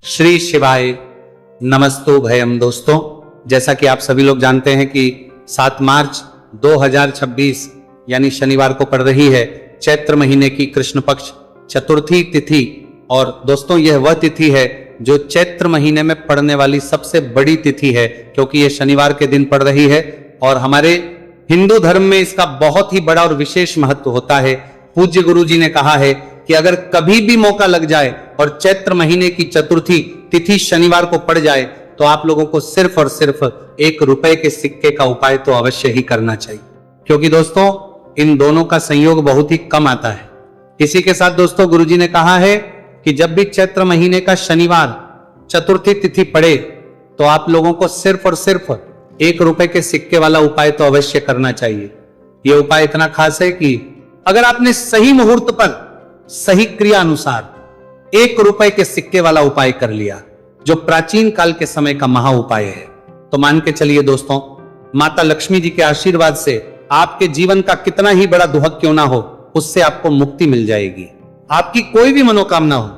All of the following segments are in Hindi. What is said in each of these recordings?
श्री शिवाय नमस्तो भयम। दोस्तों, जैसा कि आप सभी लोग जानते हैं कि 7 मार्च 2026 यानी शनिवार को पड़ रही है चैत्र महीने की कृष्ण पक्ष चतुर्थी तिथि। और दोस्तों, यह वह तिथि है जो चैत्र महीने में पड़ने वाली सबसे बड़ी तिथि है, क्योंकि यह शनिवार के दिन पड़ रही है। और हमारे हिंदू धर्म में इसका बहुत ही बड़ा और विशेष महत्व होता है। पूज्य गुरु जी ने कहा है कि अगर कभी भी मौका लग जाए और चैत्र महीने की चतुर्थी तिथि शनिवार को पड़ जाए तो आप लोगों को सिर्फ और सिर्फ 1 रुपए के सिक्के का उपाय तो अवश्य ही करना चाहिए, क्योंकि दोस्तों इन दोनों का संयोग बहुत ही कम आता है। इसी के साथ दोस्तों, गुरुजी ने कहा है कि जब भी चैत्र महीने का शनिवार चतुर्थी तिथि पड़े तो आप लोगों को सिर्फ और सिर्फ 1 रुपए के सिक्के वाला उपाय तो अवश्य करना चाहिए। यह उपाय इतना खास है कि अगर आपने सही मुहूर्त पर सही क्रिया अनुसार 1 रुपए के सिक्के वाला उपाय कर लिया, जो प्राचीन काल के समय का महा उपाय है, तो मान के चलिए दोस्तों, माता लक्ष्मी जी के आशीर्वाद से आपके जीवन का कितना ही बड़ा दुहक क्यों ना हो, उससे आपको मुक्ति मिल जाएगी। आपकी कोई भी मनोकामना हो,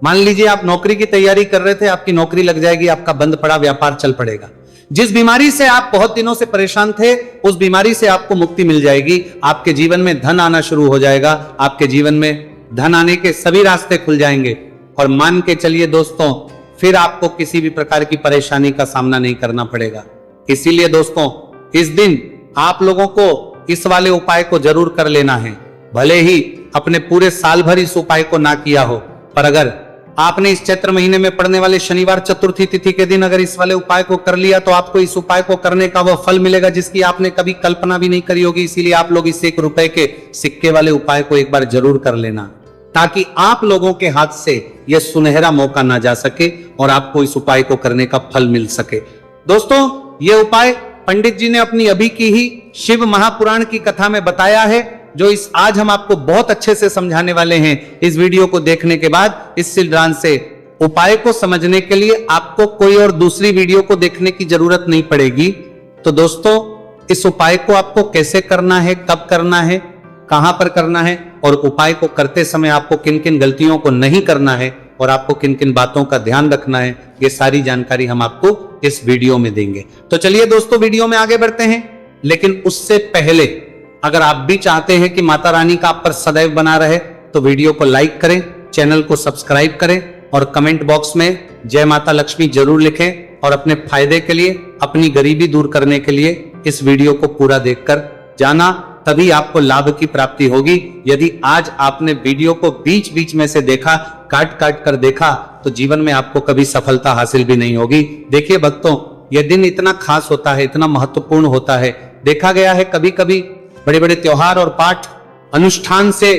मान लीजिए आप नौकरी की तैयारी कर रहे थे, आपकी नौकरी लग जाएगी, आपका बंद पड़ा व्यापार चल पड़ेगा। जिस बीमारी से आप बहुत दिनों से परेशान थे, उस बीमारी से आपको मुक्ति मिल जाएगी। आपके जीवन में धन आना शुरू हो जाएगा, आपके जीवन में धन आने के सभी रास्ते खुल जाएंगे। और मान के चलिए दोस्तों, फिर आपको किसी भी प्रकार की परेशानी का सामना नहीं करना पड़ेगा। इसीलिए दोस्तों, इस दिन आप लोगों को इस वाले उपाय को जरूर कर लेना है। भले ही अपने पूरे साल भर इस उपाय को ना किया हो, पर अगर आपने इस चैत्र महीने में पड़ने वाले शनिवार चतुर्थी तिथि के दिन अगर इस वाले उपाय को कर लिया तो आपको इस उपाय को करने का वह फल मिलेगा जिसकी आपने कभी कल्पना भी नहीं करी होगी। इसीलिए आप लोग इस 1 रुपए के सिक्के वाले उपाय को एक बार जरूर कर लेना, ताकि आप लोगों के हाथ से यह सुनहरा मौका ना जा सके और आपको इस उपाय को करने का फल मिल सके। दोस्तों, यह उपाय पंडित जी ने अपनी अभी की ही शिव महापुराण की कथा में बताया है, जो इस आज हम आपको बहुत अच्छे से समझाने वाले हैं। इस वीडियो को देखने के बाद इस सिद्धांत से उपाय को समझने के लिए आपको कोई और दूसरी वीडियो को देखने की जरूरत नहीं पड़ेगी। तो दोस्तों, इस उपाय को आपको कैसे करना है, कब करना है, कहां पर करना है और उपाय को करते समय आपको किन किन गलतियों को नहीं करना है और आपको किन किन बातों का ध्यान रखना है, ये सारी जानकारी हम आपको इस वीडियो में देंगे। तो चलिए दोस्तों, वीडियो में आगे बढ़ते हैं। लेकिन उससे पहले अगर आप भी चाहते हैं कि माता रानी का आप पर सदैव बना रहे, तो वीडियो को लाइक करें, चैनल को सब्सक्राइब करें और कमेंट बॉक्स में जय माता लक्ष्मी जरूर लिखें। और अपने फायदे के लिए, अपनी गरीबी दूर करने के लिए इस वीडियो को पूरा देखकर जाना, तभी आपको लाभ की प्राप्ति होगी। यदि आज आपने वीडियो को बीच बीच में से देखा, काट काट कर देखा, तो जीवन में आपको कभी सफलता हासिल भी नहीं होगी। देखिए भक्तों, यह दिन इतना खास होता है, इतना महत्वपूर्ण होता है। देखा गया है कभी कभी बड़े बड़े त्योहार और पाठ अनुष्ठान से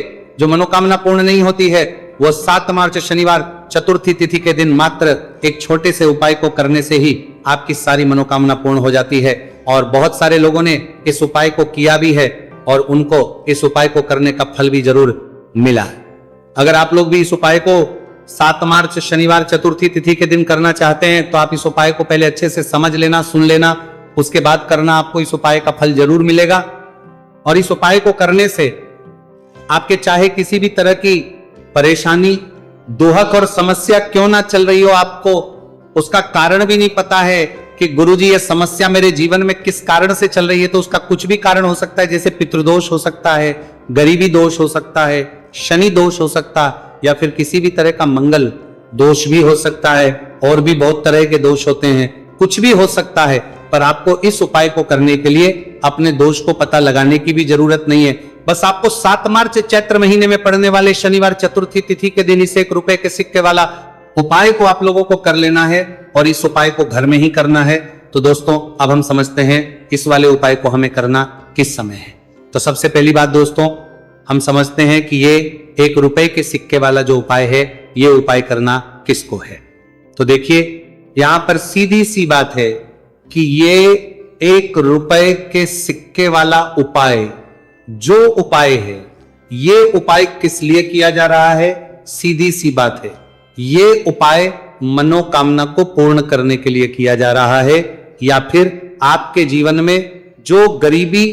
जो मनोकामना पूर्ण नहीं होती है, वह 7 मार्च शनिवार चतुर्थी तिथि के दिन मात्र एक छोटे से उपाय को करने से ही आपकी सारी मनोकामना पूर्ण हो जाती है। और बहुत सारे लोगों ने इस उपाय को किया भी है और उनको इस उपाय को करने का फल भी जरूर मिला है। अगर आप लोग भी इस उपाय को 7 मार्च शनिवार चतुर्थी तिथि के दिन करना चाहते हैं, तो आप इस उपाय को पहले अच्छे से समझ लेना, सुन लेना, उसके बाद करना। आपको इस उपाय का फल जरूर मिलेगा। और इस उपाय को करने से आपके चाहे किसी भी तरह की परेशानी, दुहक और समस्या क्यों ना चल रही हो, आपको उसका कारण भी नहीं पता है कि गुरुजी ये समस्या मेरे जीवन में किस कारण से चल रही है, तो उसका कुछ भी कारण हो सकता है। जैसे पितृदोष हो सकता है, गरीबी दोष हो सकता है, शनि दोष हो सकता है, या फिर किसी भी तरह का मंगल दोष भी हो सकता है। और भी बहुत तरह के दोष होते हैं, कुछ भी हो सकता है। पर आपको इस उपाय को करने के लिए अपने दोष को पता लगाने की भी जरूरत नहीं है। बस आपको 7 मार्च चैत्र महीने में पड़ने वाले शनिवार चतुर्थी तिथि के दिन इस 1 रुपए के सिक्के वाला उपाय को आप लोगों को कर लेना है और इस उपाय को घर में ही करना है। तो दोस्तों, अब हम समझते हैं इस वाले उपाय को हमें करना किस समय है। तो सबसे पहली बात दोस्तों, हम समझते हैं कि ये 1 रुपए के सिक्के वाला जो उपाय है, ये उपाय करना किसको है। तो देखिए, यहां पर सीधी सी बात है कि ये 1 रुपए के सिक्के वाला उपाय जो उपाय है, ये उपाय किस लिए किया जा रहा है। सीधी सी बात है, ये उपाय मनोकामना को पूर्ण करने के लिए किया जा रहा है, या फिर आपके जीवन में जो गरीबी,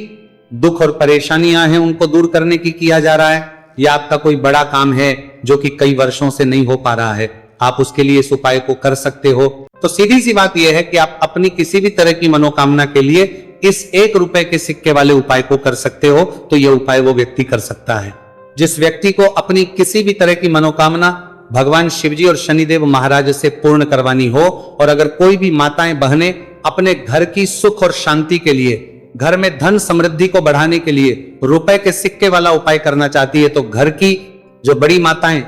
दुख और परेशानियां हैं उनको दूर करने की किया जा रहा है, या आपका कोई बड़ा काम है जो कि कई वर्षों से नहीं हो पा रहा है, आप उसके लिए इस उपाय को कर सकते हो। तो सीधी सी बात यह है कि आप अपनी किसी भी तरह की मनोकामना के लिए इस 1 रुपए के सिक्के वाले उपाय को कर सकते हो। तो यह उपाय वो व्यक्ति कर सकता है जिस व्यक्ति को अपनी किसी भी तरह की मनोकामना भगवान शिवजी और शनिदेव महाराज से पूर्ण करवानी हो, और अगर कोई भी माताएं बहनें अपने घर की सुख और शांति के लिए, घर में धन समृद्धि को बढ़ाने के लिए रुपए के सिक्के वाला उपाय करना चाहती है, तो घर की जो बड़ी माताएं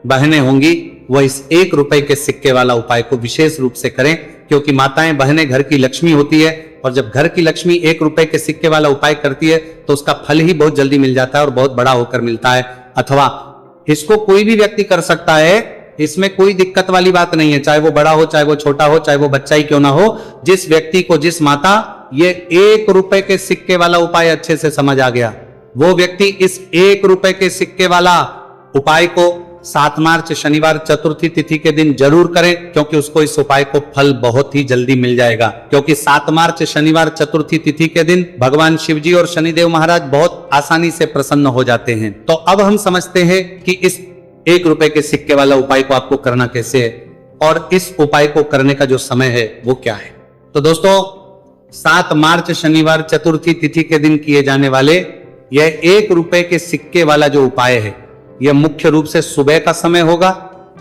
बहनें होंगी वह इस 1 रुपए के सिक्के वाला उपाय को विशेष रूप से करें, क्योंकि माताएं बहनें घर की लक्ष्मी होती है, और जब घर की लक्ष्मी 1 रुपए के सिक्के वाला उपाय करती है तो उसका फल ही बहुत जल्दी मिल जाता है और बहुत बड़ा होकर मिलता है। अथवा इसको कोई भी व्यक्ति कर सकता है, इसमें कोई दिक्कत वाली बात नहीं है, चाहे वो बड़ा हो, चाहे वो छोटा हो, चाहे वो बच्चा ही क्यों ना हो। जिस व्यक्ति को, जिस माता ये 1 रुपए के सिक्के वाला उपाय अच्छे से समझ आ गया, वो व्यक्ति इस 1 रुपए के सिक्के वाला उपाय को 7 मार्च शनिवार चतुर्थी तिथि के दिन जरूर करें, क्योंकि उसको इस उपाय को फल बहुत ही जल्दी मिल जाएगा। क्योंकि 7 मार्च शनिवार चतुर्थी तिथि के दिन भगवान शिवजी और शनिदेव महाराज बहुत आसानी से प्रसन्न हो जाते हैं। तो अब हम समझते हैं कि इस 1 रुपए के सिक्के वाला उपाय को आपको करना कैसे है, और इस उपाय को करने का जो समय है वो क्या है। तो दोस्तों, 7 मार्च शनिवार चतुर्थी तिथि के दिन किए जाने वाले यह 1 रुपए के सिक्के वाला जो उपाय है, यह मुख्य रूप से सुबह का समय होगा,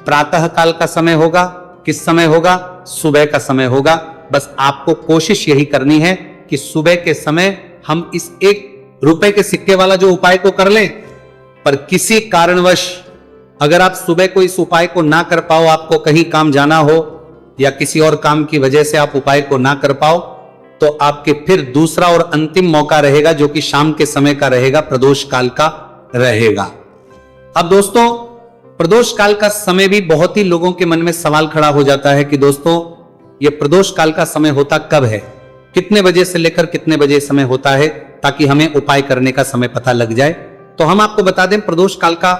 प्रातः काल का समय होगा। किस समय होगा? सुबह का समय होगा। बस आपको कोशिश यही करनी है कि सुबह के समय हम इस 1 रुपए के सिक्के वाला जो उपाय को कर लें। पर किसी कारणवश अगर आप सुबह को इस उपाय को ना कर पाओ, आपको कहीं काम जाना हो या किसी और काम की वजह से आप उपाय को ना कर पाओ, तो आपके फिर दूसरा और अंतिम मौका रहेगा, जो कि शाम के समय का रहेगा, प्रदोष काल का रहेगा। अब दोस्तों, प्रदोष काल का समय भी बहुत ही लोगों के मन में सवाल खड़ा हो जाता है कि दोस्तों, ये प्रदोष काल का समय होता कब है, कितने बजे से लेकर कितने बजे समय होता है, ताकि हमें उपाय करने का समय पता लग जाए। तो हम आपको बता दें, प्रदोष काल का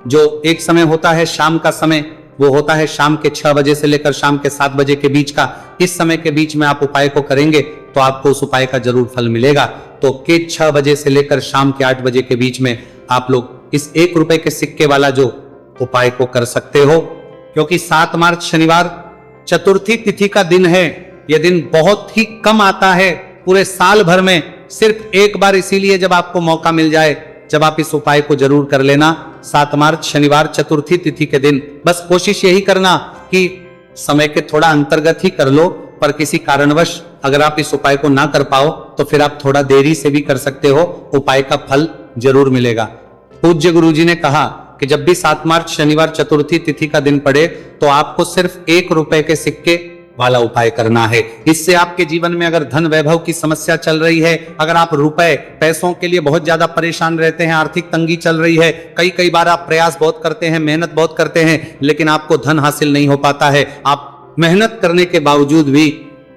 जो एक समय होता है, शाम का समय, वो होता है शाम के 6 बजे से लेकर शाम के 7 बजे के बीच का। इस समय के बीच में आप उपाय को करेंगे तो आपको उस उपाय का जरूर फल मिलेगा। तो के 6 बजे से लेकर शाम के 8 बजे के बीच में आप लोग इस 1 रुपए के सिक्के वाला जो उपाय को कर सकते हो। क्योंकि 7 मार्च शनिवार चतुर्थी तिथि का दिन है, यह दिन बहुत ही कम आता है पूरे साल भर में, सिर्फ एक बार, इसीलिए जब आपको मौका मिल जाए, जब आप इस उपाय को जरूर कर लेना 7 मार्च शनिवार चतुर्थी तिथि के दिन। बस कोशिश यही करना कि समय के थोड़ा अंतर्गत ही कर लो, पर किसी कारणवश अगर आप इस उपाय को ना कर पाओ तो फिर आप थोड़ा देरी से भी कर सकते हो, उपाय का फल जरूर मिलेगा। पूज्य गुरुजी ने कहा कि जब भी 7 मार्च शनिवार चतुर्थी तिथि का दिन पड़े तो आपको सिर्फ 1 रुपए के सिक्के वाला उपाय करना है। इससे आपके जीवन में अगर धन वैभव की समस्या चल रही है, अगर आप रुपए पैसों के लिए बहुत ज्यादा परेशान रहते हैं, आर्थिक तंगी चल रही है, कई बार आप प्रयास बहुत करते हैं, मेहनत बहुत करते हैं, लेकिन आपको धन हासिल नहीं हो पाता है, आप मेहनत करने के बावजूद भी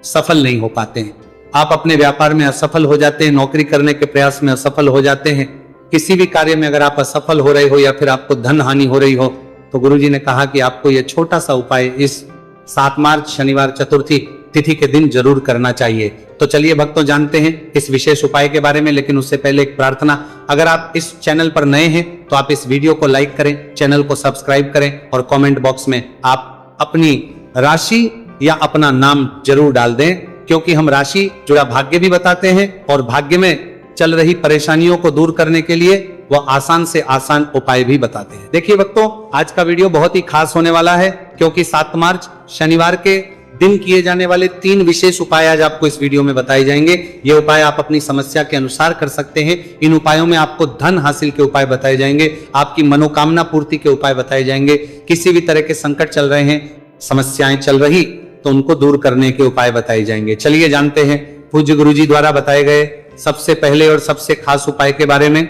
सफल नहीं हो पाते हैं, आप अपने व्यापार में असफल हो जाते हैं, नौकरी करने के प्रयास में असफल हो जाते हैं, किसी भी कार्य में अगर आप असफल हो रहे हो या फिर आपको धन हानि हो रही हो, तो गुरुजी ने कहा कि आपको यह छोटा सा उपाय इस 7 मार्च शनिवार चतुर्थी तिथि के दिन जरूर करना चाहिए। तो चलिए भक्तों, जानते हैं इस विशेष उपाय के बारे में, लेकिन उससे पहले एक प्रार्थना। अगर आप इस चैनल पर नए हैं तो आप इस वीडियो को लाइक करें, चैनल को सब्सक्राइब करें, और कमेंट बॉक्स में आप अपनी राशि या अपना नाम जरूर डाल दें, क्योंकि हम राशि जुड़ा भाग्य भी बताते हैं और भाग्य में चल रही परेशानियों को दूर करने के लिए वह आसान से आसान उपाय भी बताते हैं। देखिए भक्तों, आज का वीडियो बहुत ही खास होने वाला है, क्योंकि 7 मार्च शनिवार के दिन किए जाने वाले 3 विशेष उपाय आज आपको इस वीडियो में बताए जाएंगे। ये उपाय आप अपनी समस्या के अनुसार कर सकते हैं। इन उपायों में आपको धन हासिल के उपाय बताए जाएंगे, आपकी मनोकामना पूर्ति के उपाय बताए जाएंगे, किसी भी तरह के संकट चल रहे हैं, समस्याएं चल रही, तो उनको दूर करने के उपाय बताए जाएंगे। चलिए जानते हैं पूज्य गुरुजी द्वारा बताए गए सबसे पहले और सबसे खास उपाय के बारे में।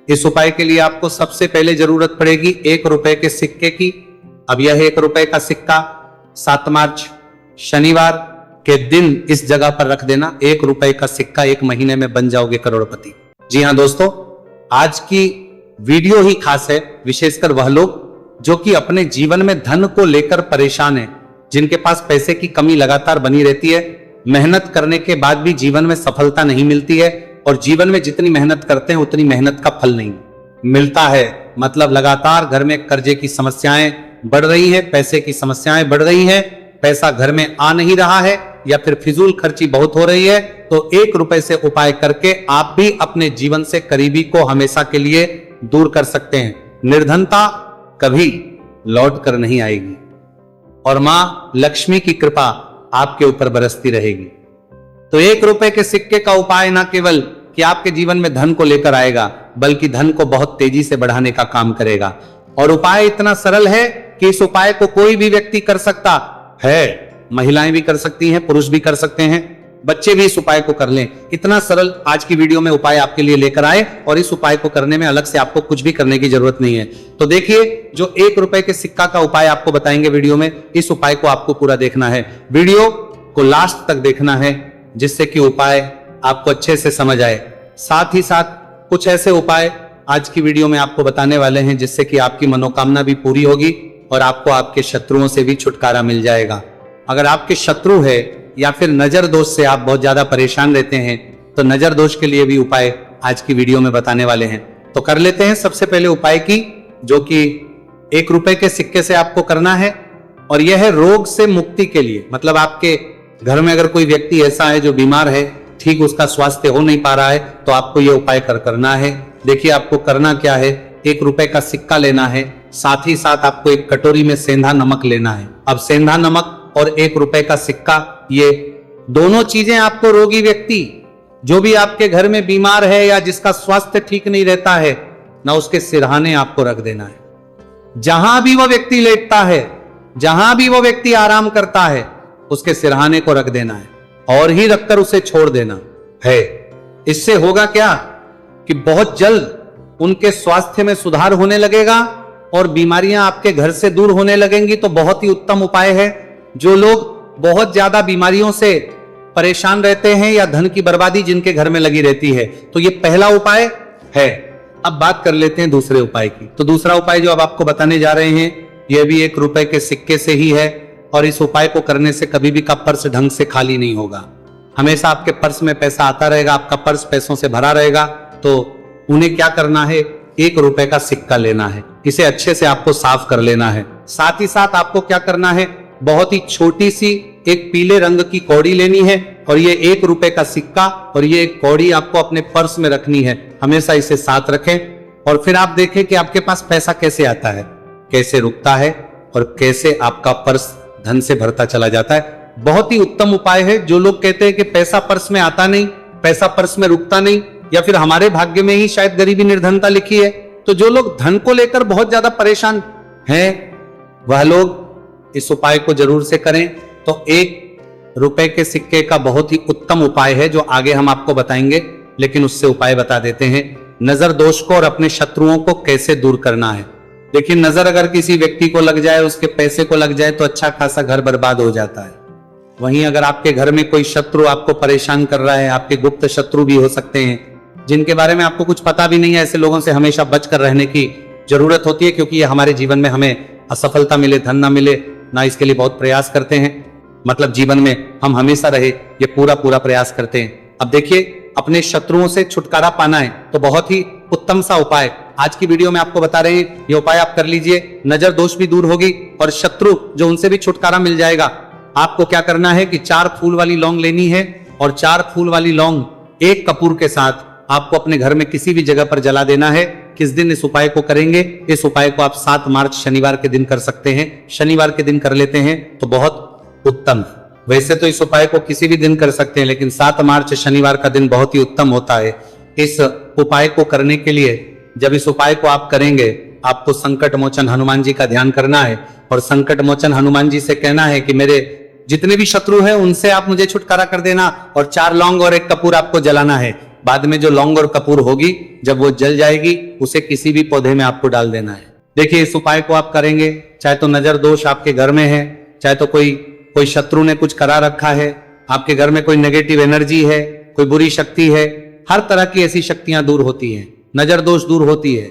इस उपाय के लिए आपको सबसे पहले जरूरत पड़ेगी 1 रुपए के सिक्के की। अब यह 1 रुपए का सिक्का 7 मार्च शनिवार के दिन इस जगह पर रख देना। 1 रुपए का सिक्का 1 महीने में बन जाओगे करोड़पति। जी हाँ दोस्तों, आज की वीडियो ही खास है, विशेषकर वह लोग जो कि अपने जीवन में धन को लेकर परेशान हैं, जिनके पास पैसे की कमी लगातार बनी रहती है, मेहनत करने के बाद भी जीवन में सफलता नहीं मिलती है, और जीवन में जितनी मेहनत करते हैं उतनी मेहनत का फल नहीं मिलता है। मतलब लगातार घर में कर्जे की समस्याएं, बढ़ रही है, पैसे की समस्याएं बढ़ रही है, पैसा घर में आ नहीं रहा है या फिर फिजूल खर्ची बहुत हो रही है, तो 1 रुपए से उपाय करके आप भी अपने जीवन से करीबी को हमेशा के लिए दूर कर सकते हैं। निर्धनता कभी लौट कर नहीं आएगी और मां लक्ष्मी की कृपा आपके ऊपर बरसती रहेगी। तो 1 रुपए के सिक्के का उपाय न केवल कि आपके जीवन में धन को लेकर आएगा, बल्कि धन को बहुत तेजी से बढ़ाने का काम करेगा। और उपाय इतना सरल है कि इस उपाय को कोई भी व्यक्ति कर सकता है, महिलाएं भी कर सकती हैं, पुरुष भी कर सकते हैं, बच्चे भी इस उपाय को कर लें। इतना सरल आज की वीडियो में उपाय आपके लिए लेकर आए और इस उपाय को करने में अलग से आपको कुछ भी करने की जरूरत नहीं है। तो देखिए, जो 1 रुपए के सिक्का का उपाय आपको बताएंगे वीडियो में, इस उपाय को आपको पूरा देखना है, वीडियो को लास्ट तक देखना है, जिससे कि उपाय आपको अच्छे से समझ आए। साथ ही साथ कुछ ऐसे उपाय आज की वीडियो में आपको बताने वाले हैं जिससे कि आपकी मनोकामना भी पूरी होगी और आपको आपके शत्रुओं से भी छुटकारा मिल जाएगा। अगर आपके शत्रु है या फिर नजर दोष से आप बहुत ज्यादा परेशान रहते हैं, तो नजर दोष के लिए भी उपाय आज की वीडियो में बताने वाले हैं। तो कर लेते हैं सबसे पहले उपाय की, जो कि 1 रुपए के सिक्के से आपको करना है और यह है रोग से मुक्ति के लिए। मतलब आपके घर में अगर कोई व्यक्ति ऐसा है जो बीमार है, ठीक उसका स्वास्थ्य हो नहीं पा रहा है, तो आपको यह उपाय करना है। देखिए आपको करना क्या है, 1 रुपए का सिक्का लेना है, साथ ही साथ आपको एक कटोरी में सेंधा नमक लेना है। अब सेंधा नमक और 1 रुपए का सिक्का, ये दोनों चीजें आपको रोगी व्यक्ति जो भी आपके घर में बीमार है या जिसका स्वास्थ्य ठीक नहीं रहता है ना, उसके सिरहाने आपको रख देना है। जहां भी वो व्यक्ति लेटता है, जहां भी वो व्यक्ति आराम करता है, उसके सिरहाने को रख देना है और ही रखकर उसे छोड़ देना है। इससे होगा क्या कि बहुत जल्द उनके स्वास्थ्य में सुधार होने लगेगा और बीमारियां आपके घर से दूर होने लगेंगी। तो बहुत ही उत्तम उपाय है। जो लोग बहुत ज्यादा बीमारियों से परेशान रहते हैं या धन की बर्बादी जिनके घर में लगी रहती है, तो ये पहला उपाय है। अब बात कर लेते हैं दूसरे उपाय की। तो दूसरा उपाय जो अब आपको बताने जा रहे हैं, यह भी 1 रुपए के सिक्के से ही है और इस उपाय को करने से कभी भी का पर्स ढंग से खाली नहीं होगा। हमेशा आपके पर्स में पैसा आता रहेगा, आपका पर्स पैसों से भरा रहेगा। तो उन्हें क्या करना है, 1 रुपए का सिक्का लेना है, इसे अच्छे से आपको साफ कर लेना है। साथ ही साथ आपको क्या करना है, बहुत ही छोटी सी एक पीले रंग की कौड़ी लेनी है और ये 1 रुपए का सिक्का और ये एक कौड़ी आपको अपने पर्स में रखनी है। हमेशा इसे साथ रखें और फिर आप देखें कि आपके पास पैसा कैसे आता है, कैसे रुकता है और कैसे आपका पर्स धन से भरता चला जाता है। बहुत ही उत्तम उपाय है। जो लोग कहते हैं कि पैसा पर्स में आता नहीं, पैसा पर्स में रुकता नहीं, या फिर हमारे भाग्य में ही शायद गरीबी निर्धनता लिखी है, तो जो लोग धन को लेकर बहुत ज्यादा परेशान हैं, वह लोग इस उपाय को जरूर से करें। तो 1 रुपए के सिक्के का बहुत ही उत्तम उपाय है जो आगे हम आपको बताएंगे, लेकिन उससे उपाय बता देते हैं। नजर दोष को और अपने शत्रुओं को कैसे दूर करना है। देखिए, नजर अगर किसी व्यक्ति को लग जाए, उसके पैसे को लग जाए, तो अच्छा खासा घर बर्बाद हो जाता है। वहीं अगर आपके घर में कोई शत्रु आपको परेशान कर रहा है, आपके गुप्त शत्रु भी हो सकते हैं जिनके बारे में आपको कुछ पता भी नहीं है, ऐसे लोगों से हमेशा बचकर रहने की जरूरत होती है, क्योंकि ये हमारे जीवन में हमें असफलता मिले, धन ना मिले ना, इसके लिए बहुत प्रयास करते हैं। मतलब जीवन में हम हमेशा रहे, ये पूरा प्रयास करते हैं। अब देखिए, अपने शत्रुओं से छुटकारा पाना है तो बहुत ही उत्तम सा उपाय आज की वीडियो में आपको बता रहे हैं। ये उपाय आप कर लीजिए, नजर दोष भी दूर होगी और शत्रु जो उनसे भी छुटकारा मिल जाएगा। आपको क्या करना है कि 4 फूल वाली लौंग लेनी है और 4 फूल वाली लौंग 1 कपूर के साथ आपको अपने घर में किसी भी जगह पर जला देना है। किस दिन इस उपाय को करेंगे? इस उपाय को आप 7 मार्च शनिवार के दिन कर सकते हैं। शनिवार के दिन कर लेते हैं तो बहुत उत्तम। वैसे तो इस उपाय को किसी भी दिन कर सकते हैं, लेकिन 7 मार्च शनिवार का दिन बहुत ही उत्तम होता है। इस उपाय को करने के लिए जब इस उपाय को आप करेंगे, आपको संकट मोचन हनुमान जी का ध्यान करना है और संकट मोचन हनुमान जी से कहना है कि मेरे जितने भी शत्रु हैं उनसे आप मुझे छुटकारा कर देना, और 4 लौंग और 1 कपूर आपको जलाना है। बाद में जो लौंग और कपूर होगी, जब वो जल जाएगी, उसे किसी भी पौधे में आपको डाल देना है। देखिए, इस उपाय को आप करेंगे, चाहे तो नजर दोष आपके घर में है, चाहे तो कोई शत्रु ने कुछ करा रखा है, आपके घर में कोई नेगेटिव एनर्जी है, कोई बुरी शक्ति है, हर तरह की ऐसी शक्तियां दूर होती हैं। नजर दोष दूर होती है,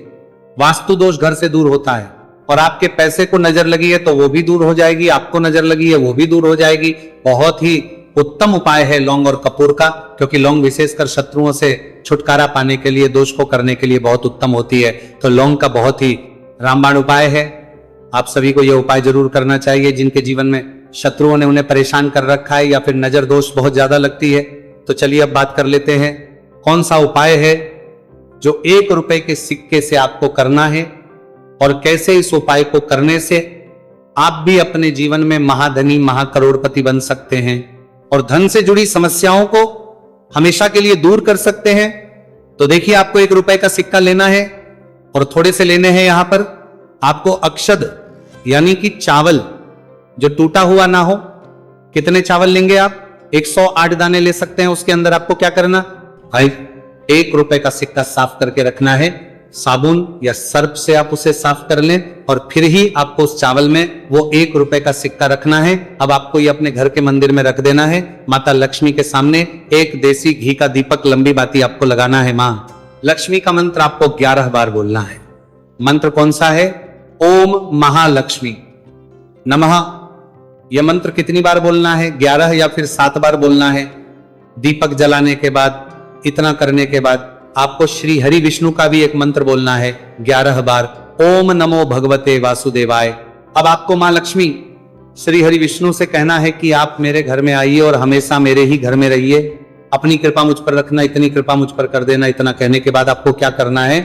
वास्तु दोष घर से दूर होता है, और आपके पैसे को नजर लगी है तो वो भी दूर हो जाएगी, आपको नजर लगी है वो भी दूर हो जाएगी। बहुत ही उत्तम उपाय है लौंग और कपूर का, क्योंकि लौंग विशेषकर शत्रुओं से छुटकारा पाने के लिए, दोष को करने के लिए बहुत उत्तम होती है। तो लौंग का बहुत ही रामबाण उपाय है। आप सभी को यह उपाय जरूर करना चाहिए। जिनके जीवन में शत्रुओं ने उन्हें परेशान कर रखा है या फिर नजर दोष बहुत ज्यादा लगती है, तो चलिए अब बात कर लेते हैं कौन सा उपाय है जो 1 रुपए के सिक्के से आपको करना है और कैसे इस उपाय को करने से आप भी अपने जीवन में महाधनी महाकरोड़पति बन सकते हैं और धन से जुड़ी समस्याओं को हमेशा के लिए दूर कर सकते हैं। तो देखिए, आपको 1 रुपए का सिक्का लेना है और थोड़े से लेने हैं। यहां पर आपको अक्षद यानी कि चावल जो टूटा हुआ ना हो, कितने चावल लेंगे आप? 108 दाने ले सकते हैं। उसके अंदर आपको क्या करना भाई, 1 रुपए का सिक्का साफ करके रखना है। साबुन या सर्फ से आप उसे साफ कर लें और फिर ही आपको उस चावल में वो 1 रुपए का सिक्का रखना है। अब आपको ये अपने घर के मंदिर में रख देना है। माता लक्ष्मी के सामने एक देसी घी का दीपक लंबी बाती आपको लगाना है। मां लक्ष्मी का मंत्र आपको 11 बार बोलना है। मंत्र कौन सा है? ओम महालक्ष्मी नमः। यह मंत्र कितनी बार बोलना है? 11 या फिर 7 बार बोलना है। दीपक जलाने के बाद, इतना करने के बाद आपको श्री हरि विष्णु का भी एक मंत्र बोलना है 11 बार। ओम नमो भगवते वासुदेवाय। अब आपको मां लक्ष्मी श्री हरि विष्णु से कहना है कि आप मेरे घर में आइए और हमेशा मेरे ही घर में रहिए। अपनी कृपा मुझ पर रखना, इतनी कृपा मुझ पर कर देना। इतना कहने के बाद आपको क्या करना है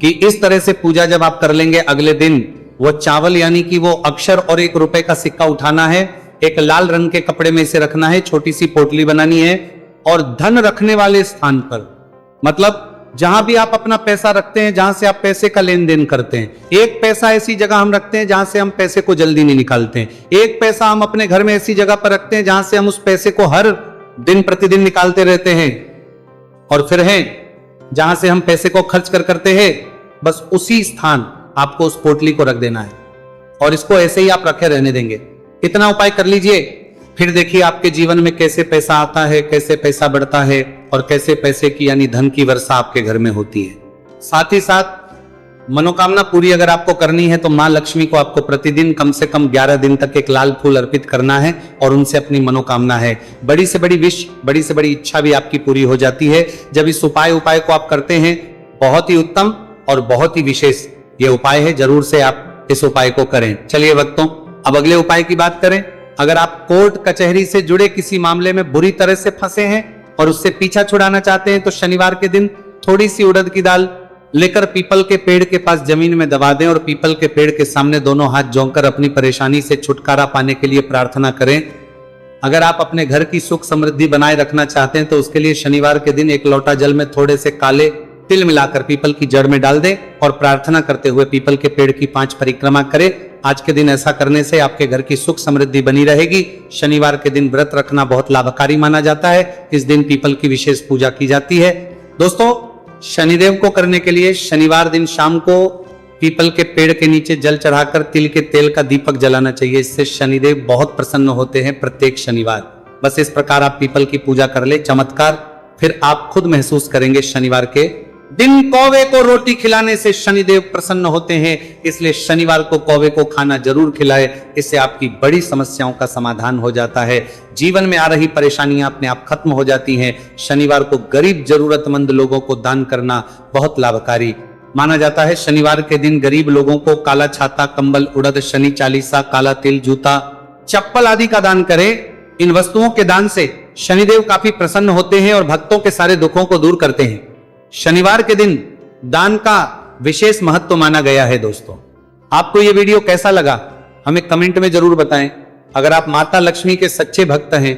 कि इस तरह से पूजा जब आप कर लेंगे, अगले दिन वो चावल यानी कि वो अक्षर और 1 रुपए का सिक्का उठाना है। एक लाल रंग के कपड़े में इसे रखना है। छोटी सी पोटली बनानी है और धन रखने वाले स्थान पर, मतलब जहां भी आप अपना पैसा रखते हैं, जहां से आप पैसे का लेन देन करते हैं, एक पैसा ऐसी जगह हम रखते हैं जहां से हम पैसे को जल्दी नहीं निकालते हैं। एक पैसा हम अपने घर में ऐसी जगह पर रखते हैं जहां से हम उस पैसे को हर दिन प्रतिदिन निकालते रहते हैं। और फिर है जहां से हम पैसे को खर्च करते हैं, बस उसी स्थान आपको उस पोटली को रख देना है और इसको ऐसे ही आप रखे रहने देंगे। इतना उपाय कर लीजिए, फिर देखिए आपके जीवन में कैसे पैसा आता है, कैसे पैसा बढ़ता है और कैसे पैसे की यानी धन की वर्षा आपके घर में होती है। साथ ही साथ मनोकामना पूरी अगर आपको करनी है तो मां लक्ष्मी को आपको प्रतिदिन कम से कम 11 दिन तक एक लाल फूल अर्पित करना है और उनसे अपनी मनोकामना है, बड़ी से बड़ी विश, बड़ी से बड़ी इच्छा भी आपकी पूरी हो जाती है जब इस उपाय को आप करते हैं। बहुत ही उत्तम और बहुत ही विशेष ये उपाय है, जरूर से आप इस उपाय को करें। चलिए भक्तों, अब अगले उपाय की बात करें। अगर आप कोर्ट कचहरी से जुड़े किसी मामले में बुरी तरह से फंसे हैं और उससे पीछा छुड़ाना चाहते हैं, तो शनिवार के दिन थोड़ी सी उड़द की दाल लेकर पीपल के पेड़ के पास जमीन में दबा दें और पीपल के पेड़ के सामने दोनों हाथ जोड़कर अपनी परेशानी से छुटकारा पाने के लिए प्रार्थना करें। अगर आप अपने घर की सुख समृद्धि बनाए रखना चाहते हैं तो उसके लिए शनिवार के दिन 1 लोटा जल में थोड़े से काले तिल मिलाकर पीपल की जड़ में डाल दें और प्रार्थना करते हुए पीपल के पेड़ की 5 परिक्रमा करें। आज के दिन ऐसा करने से आपके घर की सुख समृद्धि बनी रहेगी। शनिवार के दिन व्रत रखना बहुत लाभकारी माना जाता है। इस दिन पीपल की विशेष पूजा की जाती है। दोस्तों, शनिदेव को करने के लिए शनिवार दिन शाम को पीपल के पेड़ के नीचे जल चढ़ाकर तिल के तेल का दीपक जलाना चाहिए। इससे शनिदेव बहुत प्रसन्न होते हैं प्रत्येक शनिवार। बस इस प्रकार आप पीपल की पूजा कर ले, चमत्कार फिर आप खुद महसूस करेंगे। शनिवार के दिन कौवे को रोटी खिलाने से शनिदेव प्रसन्न होते हैं, इसलिए शनिवार को कौवे को खाना जरूर खिलाए। इससे आपकी बड़ी समस्याओं का समाधान हो जाता है। जीवन में आ रही परेशानियां अपने आप खत्म हो जाती हैं। शनिवार को गरीब जरूरतमंद लोगों को दान करना बहुत लाभकारी माना जाता है। शनिवार के दिन गरीब लोगों को काला छाता, कंबल, उड़द, शनि चालीसा, काला तिल, जूता, चप्पल आदि का दान करें। इन वस्तुओं के दान से शनिदेव काफी प्रसन्न होते हैं और भक्तों के सारे दुखों को दूर करते हैं। शनिवार के दिन दान का विशेष महत्व माना गया है। दोस्तों, आपको यह वीडियो कैसा लगा हमें कमेंट में जरूर बताएं। अगर आप माता लक्ष्मी के सच्चे भक्त हैं,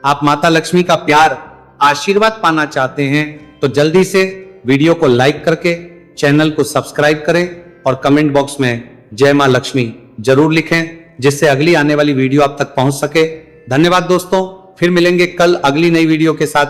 आप माता लक्ष्मी का प्यार, आशीर्वाद पाना चाहते हैं, तो जल्दी से वीडियो को लाइक करके चैनल को सब्सक्राइब करें और कमेंट बॉक्स में जय मां लक्ष्मी जरूर लिखें, जिससे अगली आने वाली वीडियो आप तक पहुंच सके। धन्यवाद दोस्तों, फिर मिलेंगे कल अगली नई वीडियो के साथ।